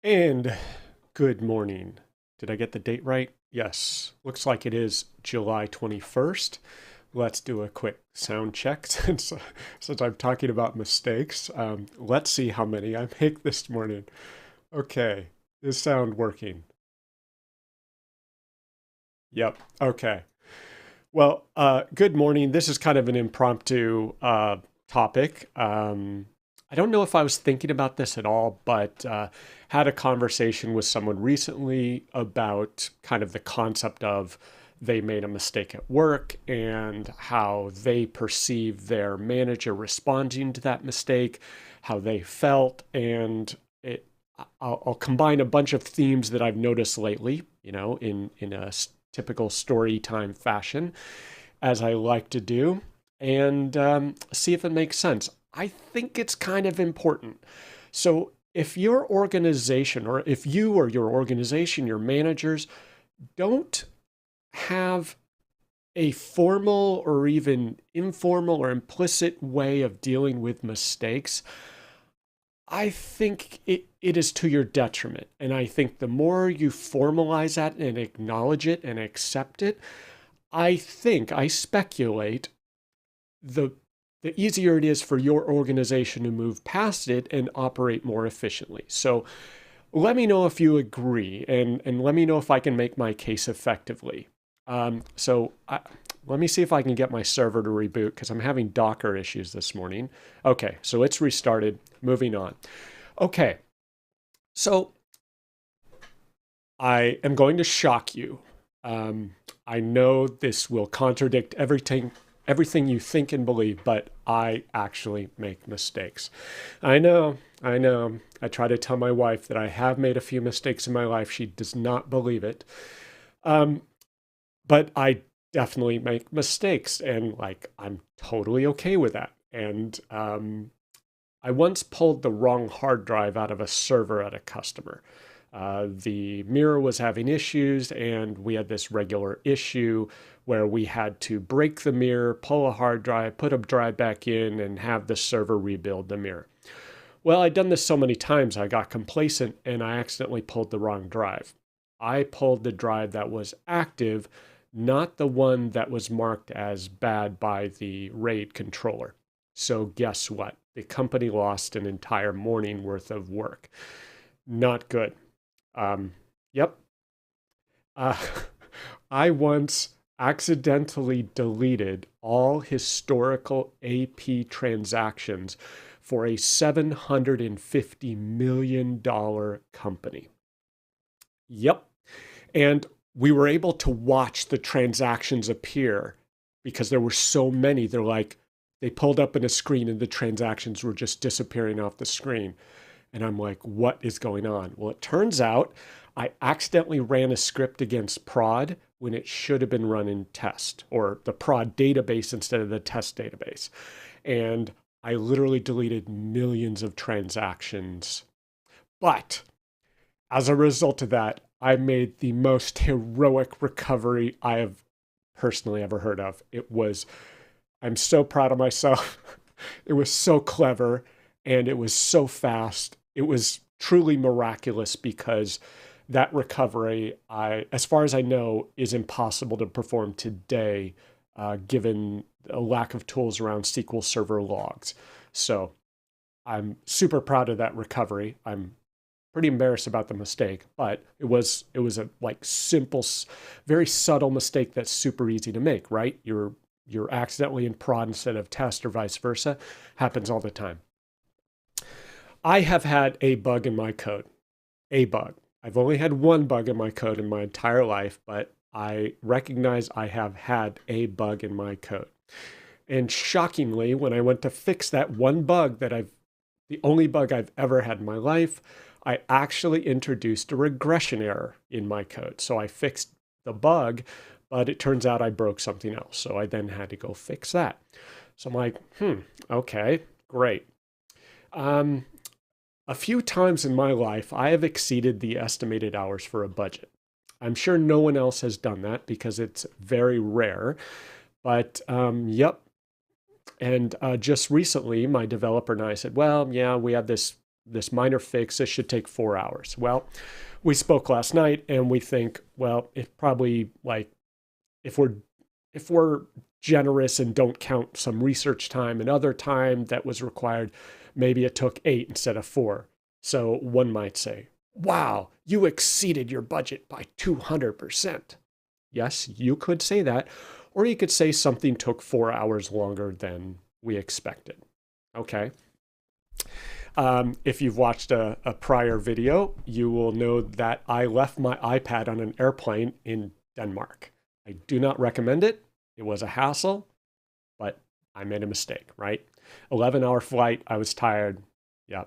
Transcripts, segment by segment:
And good morning. Did I get the date right? Yes. Looks like it is July 21st. Let's do a quick sound check since I'm talking about mistakes. Let's see how many I make this morning. Okay. Is sound working? Yep. Okay. Well, good morning. This is kind of an impromptu topic. I don't know if I was thinking about this at all, but had a conversation with someone recently about kind of the concept of they made a mistake at work and how they perceive their manager responding to that mistake, how they felt, and I'll combine a bunch of themes that I've noticed lately, in a typical story time fashion, as I like to do, and see if it makes sense. I think it's kind of important. So if your organization, or if you or your organization, your managers, don't have a formal or even informal or implicit way of dealing with mistakes, I think it is to your detriment. And I think the more you formalize that and acknowledge it and accept it, I speculate, the easier it is for your organization to move past it and operate more efficiently. So let me know if you agree, and let me know if I can make my case effectively. Let me see if I can get my server to reboot because I'm having Docker issues this morning. Okay, so it's restarted. Moving on. Okay, so I am going to shock you. I know this will contradict everything you think and believe, but I actually make mistakes. I know. I try to tell my wife that I have made a few mistakes in my life. She does not believe it. But I definitely make mistakes, and I'm totally okay with that. And I once pulled the wrong hard drive out of a server at a customer. The mirror was having issues, and we had this regular issue where we had to break the mirror, pull a hard drive, put a drive back in, and have the server rebuild the mirror. Well, I'd done this so many times, I got complacent, and I accidentally pulled the wrong drive. I pulled the drive that was active, not the one that was marked as bad by the RAID controller. So guess what? The company lost an entire morning worth of work. Not good. Yep. I once accidentally deleted all historical AP transactions for a $750 million company. Yep. And we were able to watch the transactions appear because there were so many. They pulled up in a screen and the transactions were just disappearing off the screen. And I'm like, what is going on? Well, it turns out I accidentally ran a script against prod when it should have been run in test, or the prod database instead of the test database. And I literally deleted millions of transactions. But as a result of that, I made the most heroic recovery I have personally ever heard of. I'm so proud of myself. It was so clever and it was so fast. It was truly miraculous because that recovery, as far as I know, is impossible to perform today, given a lack of tools around SQL Server logs. So I'm super proud of that recovery. I'm pretty embarrassed about the mistake, but it was a like simple, very subtle mistake that's super easy to make, right? You're accidentally in prod instead of test or vice versa. Happens all the time. I have had a bug in my code. A bug. I've only had one bug in my code in my entire life, but I recognize I have had a bug in my code. And shockingly, when I went to fix that one bug the only bug I've ever had in my life, I actually introduced a regression error in my code. So I fixed the bug, but it turns out I broke something else. So I then had to go fix that. So I'm like, okay, great. A few times in my life, I have exceeded the estimated hours for a budget. I'm sure no one else has done that because it's very rare. But yep. And just recently, my developer and I said, well, yeah, we have this minor fix. This should take 4 hours. Well, we spoke last night and we think, well, it probably like if we're generous and don't count some research time and other time that was required, maybe it took 8 instead of 4. So one might say, wow, you exceeded your budget by 200%. Yes, you could say that. Or you could say something took 4 hours longer than we expected. Okay. If you've watched a prior video, you will know that I left my iPad on an airplane in Denmark. I do not recommend it. It was a hassle, but I made a mistake, right? 11-hour flight. I was tired. Yeah.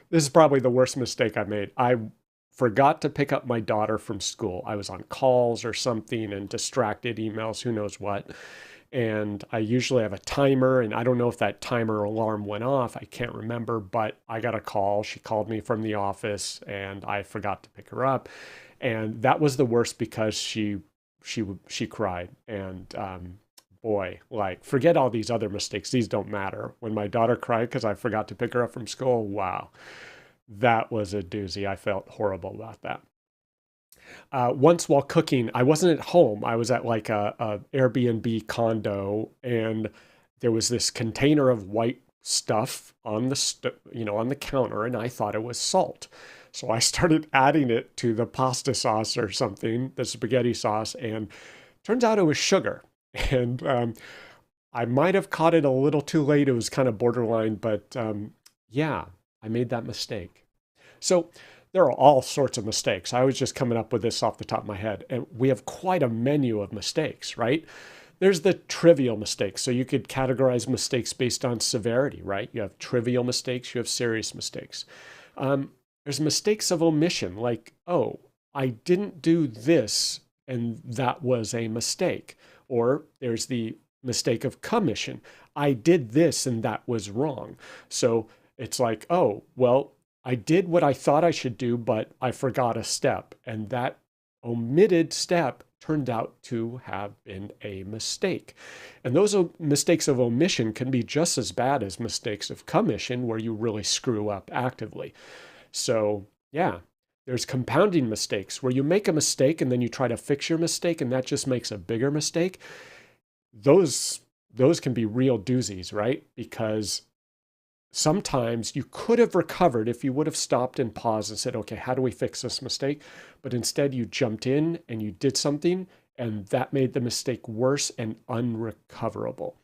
This is probably the worst mistake I made. I forgot to pick up my daughter from school. I was on calls or something and distracted, emails, who knows what. And I usually have a timer, and I don't know if that timer alarm went off. I can't remember, but I got a call. She called me from the office, and I forgot to pick her up. And that was the worst because she cried. And boy, like, forget all these other mistakes. These don't matter. When my daughter cried because I forgot to pick her up from school, wow, that was a doozy. I felt horrible about that. Once while cooking, I wasn't at home. I was at like a Airbnb condo, and there was this container of white stuff on on the counter, and I thought it was salt. So I started adding it to the pasta sauce or something, the spaghetti sauce, and turns out it was sugar. And I might have caught it a little too late. It was kind of borderline, but yeah, I made that mistake. So there are all sorts of mistakes. I was just coming up with this off the top of my head. And we have quite a menu of mistakes, right? There's the trivial mistakes. So you could categorize mistakes based on severity, right? You have trivial mistakes, you have serious mistakes. There's mistakes of omission, like, oh, I didn't do this, and that was a mistake. Or there's the mistake of commission. I did this, and that was wrong. So it's like, oh, well, I did what I thought I should do, but I forgot a step. And that omitted step turned out to have been a mistake. And those mistakes of omission can be just as bad as mistakes of commission, where you really screw up actively. So yeah, there's compounding mistakes where you make a mistake and then you try to fix your mistake, and that just makes a bigger mistake. Those can be real doozies, right? Because sometimes you could have recovered if you would have stopped and paused and said, okay, how do we fix this mistake? But instead you jumped in and you did something, and that made the mistake worse and unrecoverable.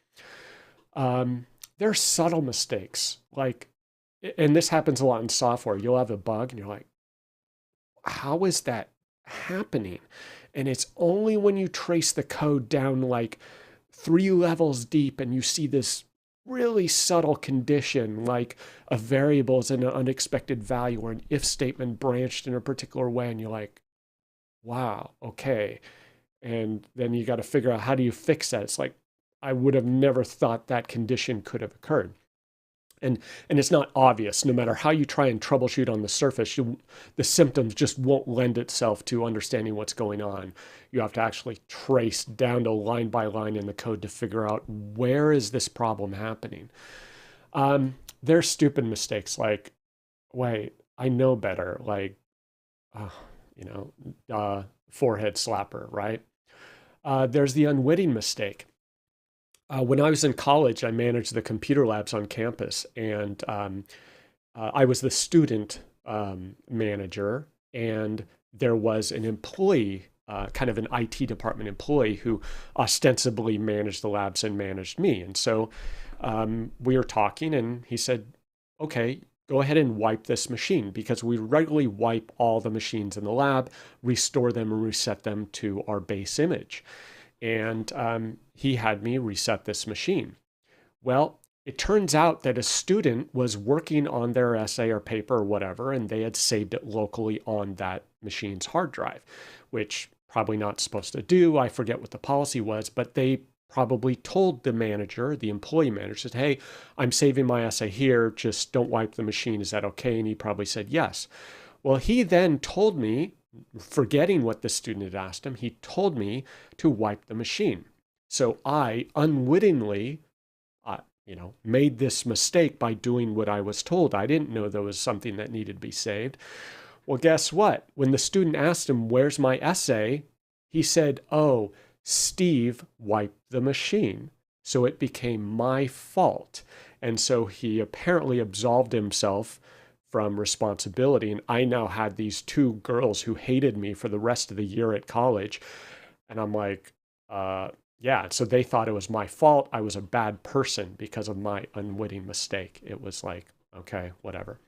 There are subtle mistakes, like, and this happens a lot in software. You'll have a bug and you're like, how is that happening? And it's only when you trace the code down like 3 levels deep and you see this really subtle condition, like a variable is an unexpected value or an if statement branched in a particular way, and you're like, wow, okay. And then you got to figure out, how do you fix that? It's like, I would have never thought that condition could have occurred. And it's not obvious. No matter how you try and troubleshoot on the surface, the symptoms just won't lend itself to understanding what's going on. You have to actually trace down to line by line in the code to figure out, where is this problem happening. There's stupid mistakes like, wait, I know better. Like, uh, forehead slapper, right? There's the unwitting mistake. When I was in college, I managed the computer labs on campus, and I was the student manager, and there was an employee, kind of an IT department employee, who ostensibly managed the labs and managed me. And so we were talking, and he said, okay, go ahead and wipe this machine, because we regularly wipe all the machines in the lab, restore them, and reset them to our base image. And he had me reset this machine. Well, it turns out that a student was working on their essay or paper or whatever, and they had saved it locally on that machine's hard drive, which probably not supposed to do. I forget what the policy was, but they probably told the manager, the employee manager, said, hey, I'm saving my essay here, just don't wipe the machine. Is that okay? And he probably said yes. Well, he then told me, forgetting what the student had asked him, he told me to wipe the machine. So I unwittingly, made this mistake by doing what I was told. I didn't know there was something that needed to be saved. Well, guess what? When the student asked him, where's my essay? He said, oh, Steve wiped the machine. So it became my fault. And so he apparently absolved himself from responsibility. And I now had these two girls who hated me for the rest of the year at college. And I'm like, yeah. So they thought it was my fault. I was a bad person because of my unwitting mistake. It was like, okay, whatever.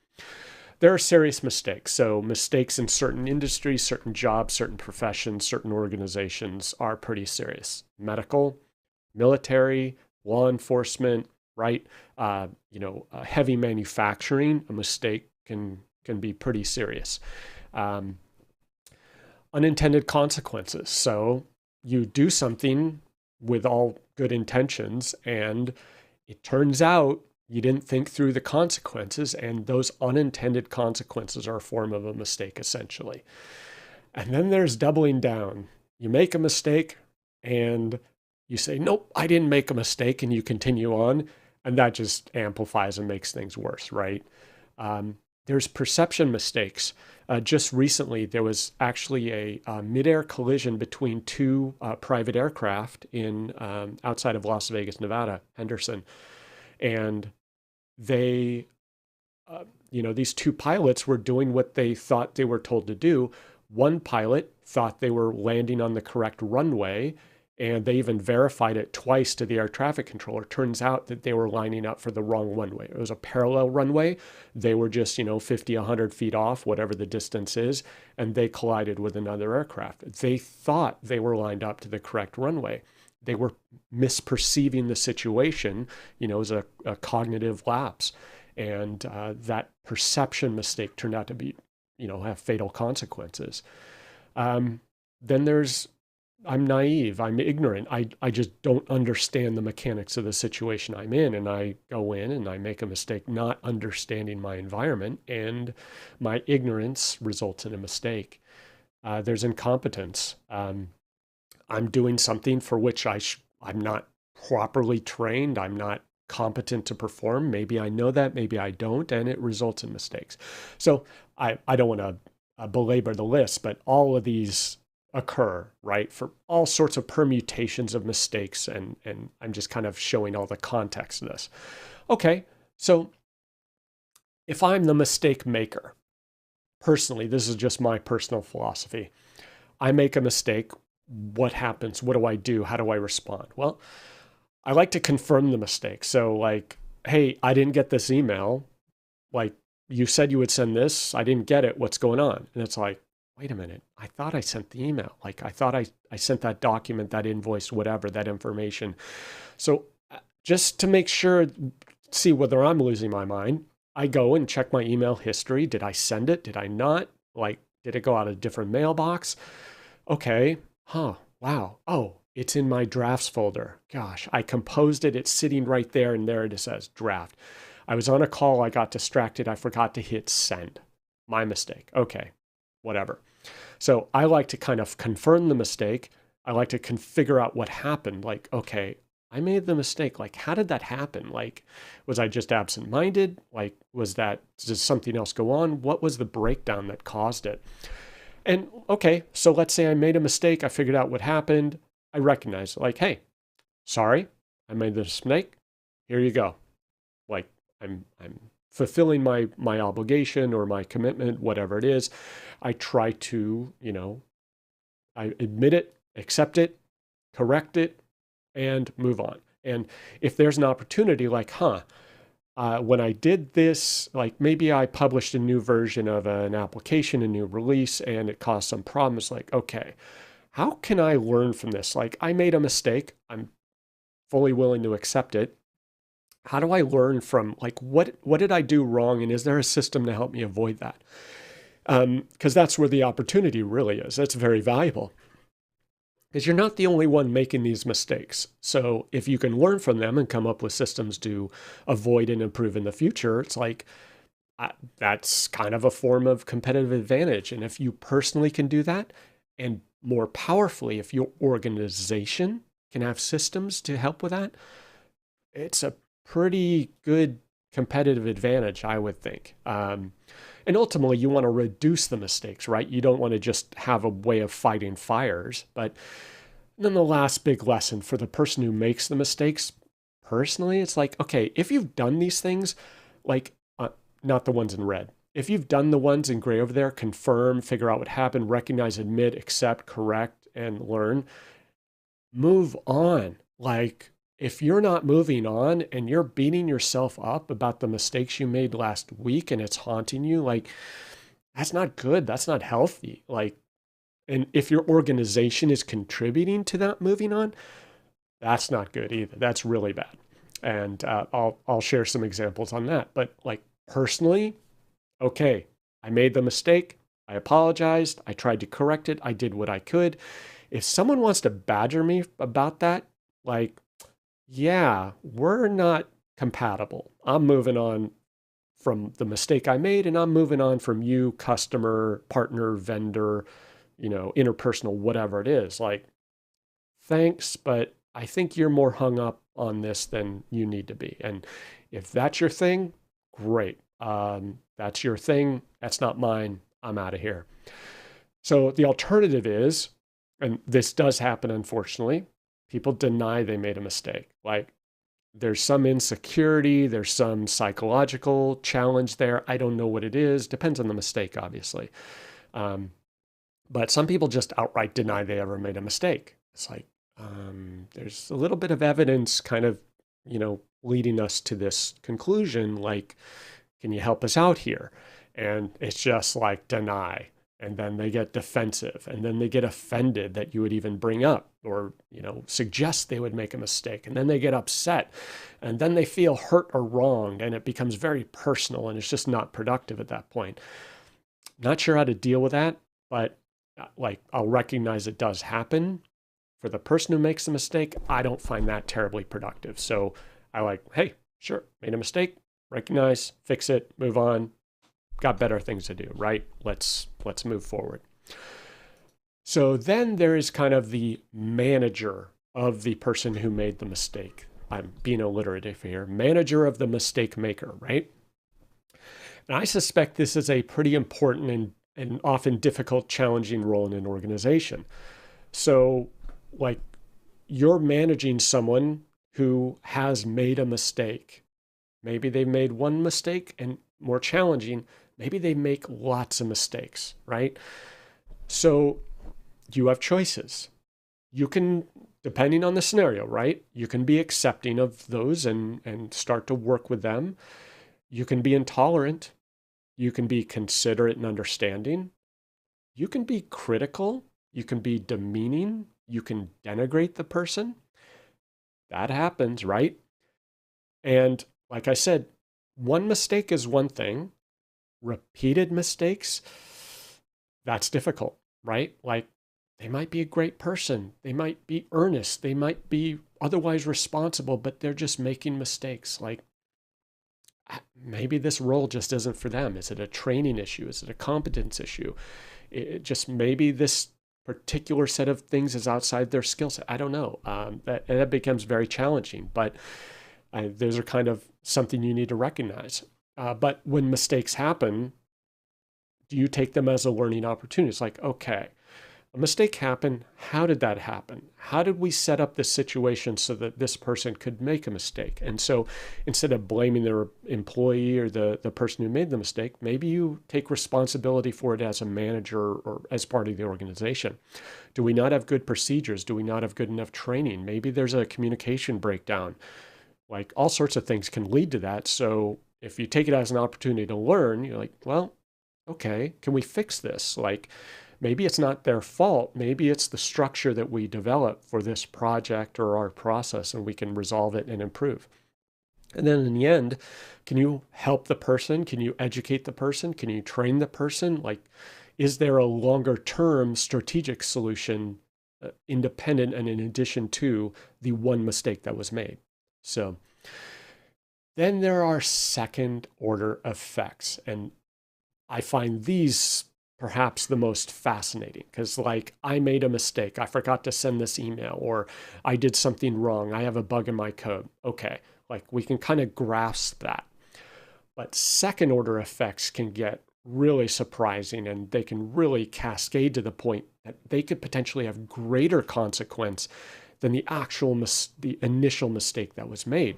There are serious mistakes. So mistakes in certain industries, certain jobs, certain professions, certain organizations are pretty serious. Medical, military, law enforcement, right? Heavy manufacturing, a mistake can be pretty serious. Unintended consequences. So you do something with all good intentions, and it turns out you didn't think through the consequences, and those unintended consequences are a form of a mistake, essentially. And then there's doubling down. You make a mistake, and you say, nope, I didn't make a mistake, and you continue on, and that just amplifies and makes things worse, right? There's perception mistakes. Just recently, there was actually a mid-air collision between two private aircraft in outside of Las Vegas, Nevada, Henderson. And they, these two pilots were doing what they thought they were told to do. One pilot thought they were landing on the correct runway, and they even verified it twice to the air traffic controller. Turns out that they were lining up for the wrong runway. It was a parallel runway. They were just, 50, 100 feet off, whatever the distance is, and they collided with another aircraft. They thought they were lined up to the correct runway. They were misperceiving the situation. It was a cognitive lapse. And that perception mistake turned out to be, have fatal consequences. Then there's, I'm naive, I'm ignorant. I just don't understand the mechanics of the situation I'm in. And I go in and I make a mistake not understanding my environment, and my ignorance results in a mistake. There's incompetence. I'm doing something for which I'm not properly trained. I'm not competent to perform. Maybe I know that, maybe I don't, and it results in mistakes. So I don't want to belabor the list, but all of these occur, right, for all sorts of permutations of mistakes, and I'm just kind of showing all the context of this. Okay, so if I'm the mistake maker, personally, this is just my personal philosophy. I make a mistake. What happens? What do I do? How do I respond? Well, I like to confirm the mistake. So like, hey, I didn't get this email. Like, you said you would send this. I didn't get it. What's going on? And it's like, wait a minute. I thought I sent the email. Like, I thought I sent that document, that invoice, whatever, that information. So just to make sure, see whether I'm losing my mind, I go and check my email history. Did I send it? Did I not? Like, did it go out a different mailbox? Okay. Huh. Wow. Oh, it's in my drafts folder. Gosh, I composed it. It's sitting right there, and there it says draft. I was on a call. I got distracted. I forgot to hit send. My mistake. Okay. Whatever. So I like to kind of confirm the mistake. I like to figure out what happened. Like, okay, I made the mistake. Like, how did that happen? Like, was I just absent-minded? Like, did something else go on? What was the breakdown that caused it? And okay, so let's say I made a mistake. I figured out what happened. I recognize, like, hey, sorry, I made this mistake. Here you go. Like, I'm fulfilling my obligation or my commitment, whatever it is. I try to, I admit it, accept it, correct it, and move on. And if there's an opportunity like, when I did this, like maybe I published a new version of an application, a new release, and it caused some problems. Like, okay, how can I learn from this? Like, I made a mistake. I'm fully willing to accept it. How do I learn from, like, what did I do wrong? And is there a system to help me avoid that? Because that's where the opportunity really is. That's very valuable. Because you're not the only one making these mistakes. So if you can learn from them and come up with systems to avoid and improve in the future, it's like that's kind of a form of competitive advantage. And if you personally can do that, and more powerfully, if your organization can have systems to help with that, it's a pretty good competitive advantage, I would think. And ultimately, you want to reduce the mistakes, right? You don't want to just have a way of fighting fires. But then the last big lesson for the person who makes the mistakes, personally, it's like, okay, if you've done these things, like not the ones in red, if you've done the ones in gray over there, confirm, figure out what happened, recognize, admit, accept, correct, and learn, move on. Like, if you're not moving on and you're beating yourself up about the mistakes you made last week and it's haunting you, like, that's not good. That's not healthy. Like, and if your organization is contributing to that moving on, that's not good either. That's really bad. And I'll share some examples on that. But like personally, okay, I made the mistake. I apologized. I tried to correct it. I did what I could. If someone wants to badger me about that, like, yeah, we're not compatible. I'm moving on from the mistake I made, and I'm moving on from you, customer, partner, vendor, interpersonal, whatever it is. Like, thanks, but I think you're more hung up on this than you need to be. And if that's your thing, great. That's your thing. That's not mine. I'm out of here. So the alternative is, and this does happen, unfortunately, people deny they made a mistake. Like, there's some insecurity, there's some psychological challenge there. I don't know what it is. Depends on the mistake, obviously. But some people just outright deny they ever made a mistake. It's like, there's a little bit of evidence kind of, leading us to this conclusion, like, can you help us out here? And it's just like deny. And then they get defensive, and then they get offended that you would even bring up or, suggest they would make a mistake. And then they get upset, and then they feel hurt or wronged, and it becomes very personal, and it's just not productive at that point. Not sure how to deal with that, but like, I'll recognize it does happen. For the person who makes the mistake, I don't find that terribly productive. So I like, hey, sure, made a mistake, recognize, fix it, move on. Got better things to do, right? Let's move forward. So then there is kind of the manager of the person who made the mistake. I'm being alliterative here. Manager of the mistake maker, right? And I suspect this is a pretty important and often difficult, challenging role in an organization. So, like, you're managing someone who has made a mistake. Maybe they made one mistake, and more challenging, maybe they make lots of mistakes, right? So you have choices. You can, depending on the scenario, right? You can be accepting of those and start to work with them. You can be intolerant. You can be considerate and understanding. You can be critical. You can be demeaning. You can denigrate the person. That happens, right? And like I said, one mistake is one thing. Repeated mistakes, that's difficult, right? Like they might be a great person. They might be earnest. They might be otherwise responsible, but they're just making mistakes. Like maybe this role just isn't for them. Is it a training issue? Is it a competence issue? It just maybe this particular set of things is outside their skill set. I don't know. That becomes very challenging, but those are kind of something you need to recognize. But when mistakes happen, do you take them as a learning opportunity? It's like, okay, a mistake happened. How did that happen? How did we set up this situation so that this person could make a mistake? And so instead of blaming their employee or the person who made the mistake, maybe you take responsibility for it as a manager or as part of the organization. Do we not have good procedures? Do we not have good enough training? Maybe there's a communication breakdown. Like all sorts of things can lead to that. So if you take it as an opportunity to learn, you're like, well, okay, can we fix this? Like maybe it's not their fault. Maybe it's the structure that we develop for this project or our process, and we can resolve it and improve. And then in the end, can you help the person? Can you educate the person? Can you train the person? Like, is there a longer term strategic solution independent and in addition to the one mistake that was made? So then there are second order effects. And I find these perhaps the most fascinating because, like, I made a mistake. I forgot to send this email, or I did something wrong. I have a bug in my code. Okay, like we can kind of grasp that. But second order effects can get really surprising, and they can really cascade to the point that they could potentially have greater consequence than the initial mistake that was made.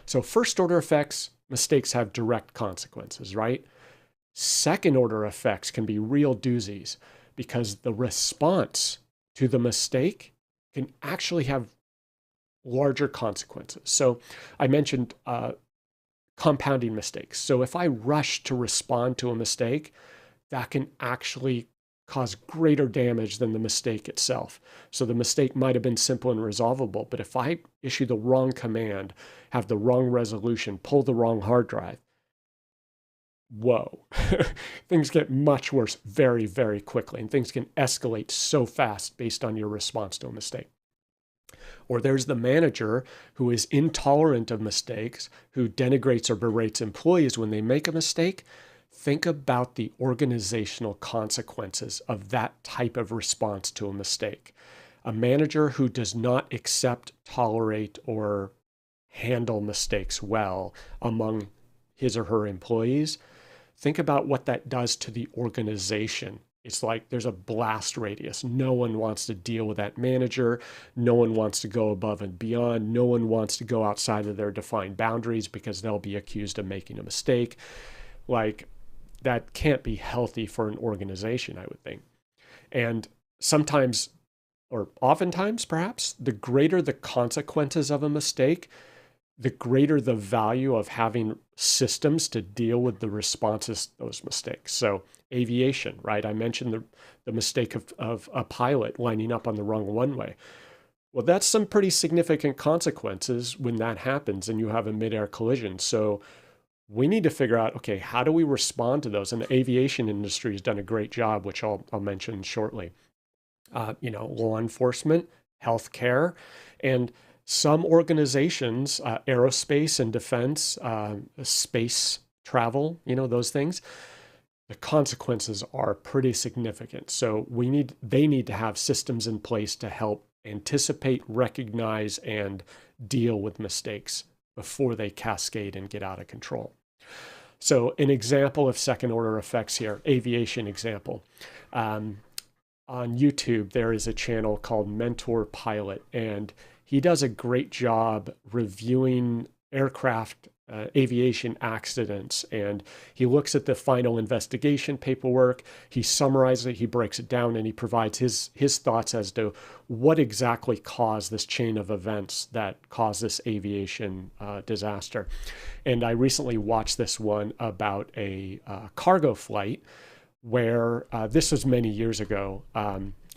So first order effects, mistakes have direct consequences, right? Second order effects can be real doozies because the response to the mistake can actually have larger consequences. So I mentioned compounding mistakes. So if I rush to respond to a mistake, that can actually cause greater damage than the mistake itself. So the mistake might have been simple and resolvable, but if I issue the wrong command, have the wrong resolution, pull the wrong hard drive, whoa, things get much worse very, very quickly, and things can escalate so fast based on your response to a mistake. Or there's the manager who is intolerant of mistakes, who denigrates or berates employees when they make a mistake. Think about the organizational consequences of that type of response to a mistake. A manager who does not accept, tolerate, or handle mistakes well among his or her employees, think about what that does to the organization. It's like there's a blast radius. No one wants to deal with that manager. No one wants to go above and beyond. No one wants to go outside of their defined boundaries because they'll be accused of making a mistake. Like, that can't be healthy for an organization, I would think. And sometimes, or oftentimes perhaps, the greater the consequences of a mistake, the greater the value of having systems to deal with the responses to those mistakes. So aviation, right? I mentioned the mistake of a pilot lining up on the wrong one-way. Well, that's some pretty significant consequences when that happens and you have a mid-air collision. So we need to figure out, okay, how do we respond to those? And the aviation industry has done a great job, which I'll mention shortly. Law enforcement, healthcare, and some organizations, aerospace and defense, space travel, those things, the consequences are pretty significant. So they need to have systems in place to help anticipate, recognize, and deal with mistakes before they cascade and get out of control. So an example of second order effects here, aviation example. On YouTube, there is a channel called Mentor Pilot, and he does a great job reviewing aircraft aviation accidents, and he looks at the final investigation paperwork, he summarizes it, he breaks it down, and he provides his thoughts as to what exactly caused this chain of events that caused this aviation disaster. And I recently watched this one about a cargo flight where this was many years ago,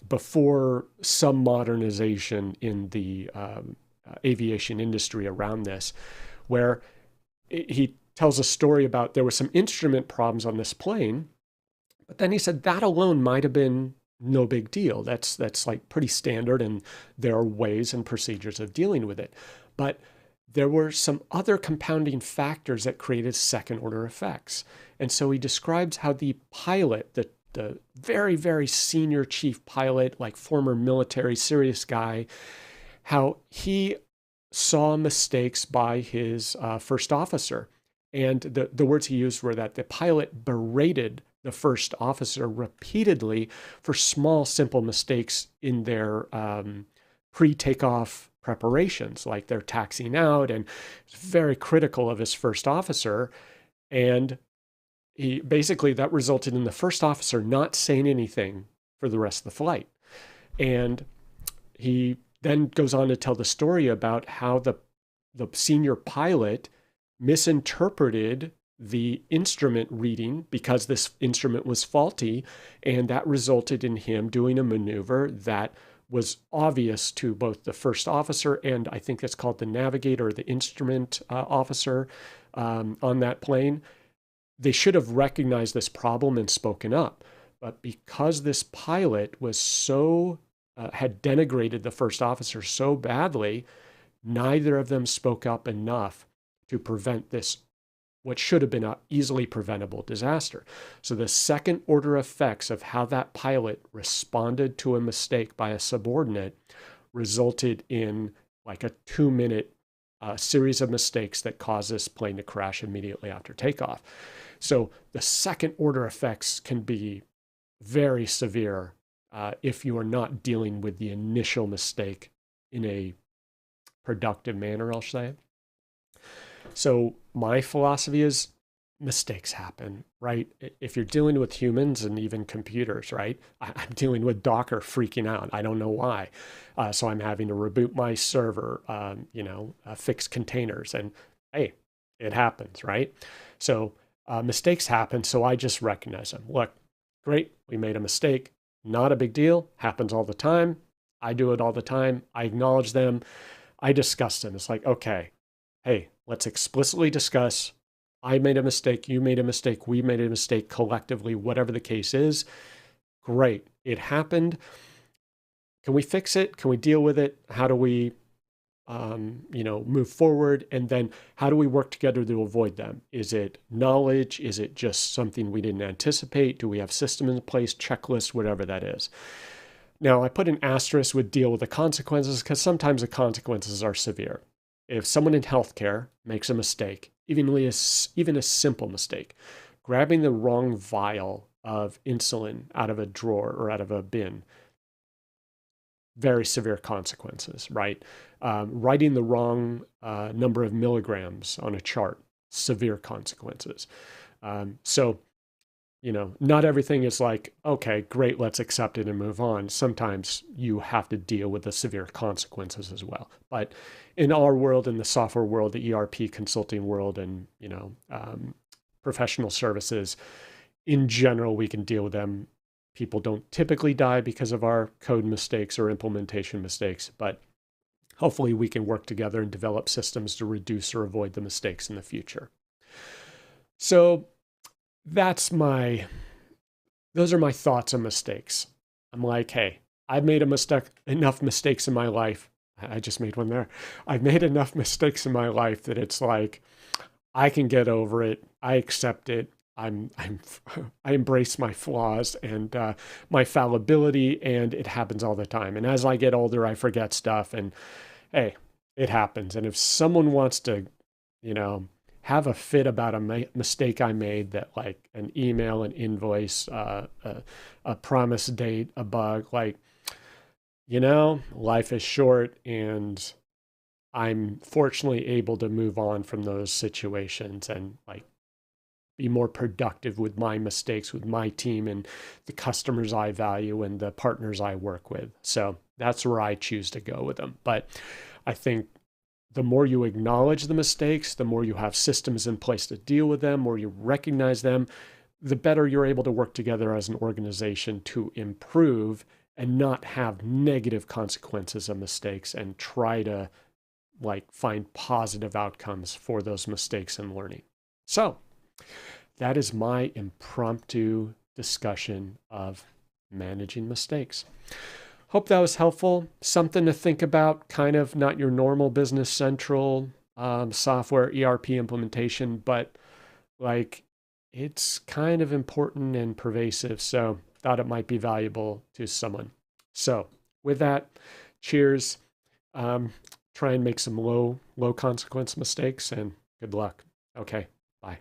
before some modernization in the aviation industry around this, where he tells a story about there were some instrument problems on this plane, but then he said that alone might have been no big deal. That's like pretty standard, and there are ways and procedures of dealing with it. But there were some other compounding factors that created second order effects. And so he describes how the pilot, the very, very senior chief pilot, like former military, serious guy, how he saw mistakes by his first officer. And the words he used were that the pilot berated the first officer repeatedly for small, simple mistakes in their pre-takeoff preparations, like they're taxiing out, and it's very critical of his first officer. And he basically, that resulted in the first officer not saying anything for the rest of the flight. And he then goes on to tell the story about how the senior pilot misinterpreted the instrument reading because this instrument was faulty, and that resulted in him doing a maneuver that was obvious to both the first officer and I think that's called the navigator or the instrument officer on that plane. They should have recognized this problem and spoken up. But because this pilot was so, had denigrated the first officer so badly, neither of them spoke up enough to prevent this, what should have been an easily preventable disaster. So the second order effects of how that pilot responded to a mistake by a subordinate resulted in like a 2-minute series of mistakes that caused this plane to crash immediately after takeoff. So the second order effects can be very severe if you are not dealing with the initial mistake in a productive manner, I'll say. So my philosophy is mistakes happen, right? If you're dealing with humans and even computers, right? I'm dealing with Docker freaking out. I don't know why. So I'm having to reboot my server, fix containers, and hey, it happens, right? So mistakes happen. So I just recognize them. Look, great. We made a mistake. Not a big deal. Happens all the time. I do it all the time. I acknowledge them. I discuss them. It's like, okay, hey, let's explicitly discuss. I made a mistake. You made a mistake. We made a mistake collectively, whatever the case is. Great. It happened. Can we fix it? Can we deal with it? How do we, move forward? And then how do we work together to avoid them? Is it knowledge? Is it just something we didn't anticipate? Do we have systems in place, checklists, whatever that is? Now, I put an asterisk with deal with the consequences because sometimes the consequences are severe. If someone in healthcare makes a mistake, even a simple mistake, grabbing the wrong vial of insulin out of a drawer or out of a bin, very severe consequences, right? Writing the wrong number of milligrams on a chart, severe consequences. Not everything is like, okay, great, let's accept it and move on. Sometimes you have to deal with the severe consequences as well. But in our world, in the software world, the ERP consulting world, and professional services, in general, we can deal with them. People don't typically die because of our code mistakes or implementation mistakes, but hopefully we can work together and develop systems to reduce or avoid the mistakes in the future. So those are my thoughts on mistakes. I'm like, hey, I've made enough mistakes in my life. I just made one there. I've made enough mistakes in my life that it's like, I can get over it. I accept it. I embrace my flaws and my fallibility, and it happens all the time. And as I get older, I forget stuff, and hey, it happens. And if someone wants to, have a fit about a mistake I made, that like an email, an invoice, a promise date, a bug, like, life is short, and I'm fortunately able to move on from those situations and like be more productive with my mistakes, with my team and the customers I value and the partners I work with. So that's where I choose to go with them. But I think the more you acknowledge the mistakes, the more you have systems in place to deal with them, more you recognize them, the better you're able to work together as an organization to improve and not have negative consequences of mistakes, and try to like find positive outcomes for those mistakes and learning. So that is my impromptu discussion of managing mistakes. Hope that was helpful. Something to think about, kind of not your normal Business Central software ERP implementation, but like it's kind of important and pervasive. So thought it might be valuable to someone. So with that, cheers. Try and make some low consequence mistakes and good luck. Okay, bye.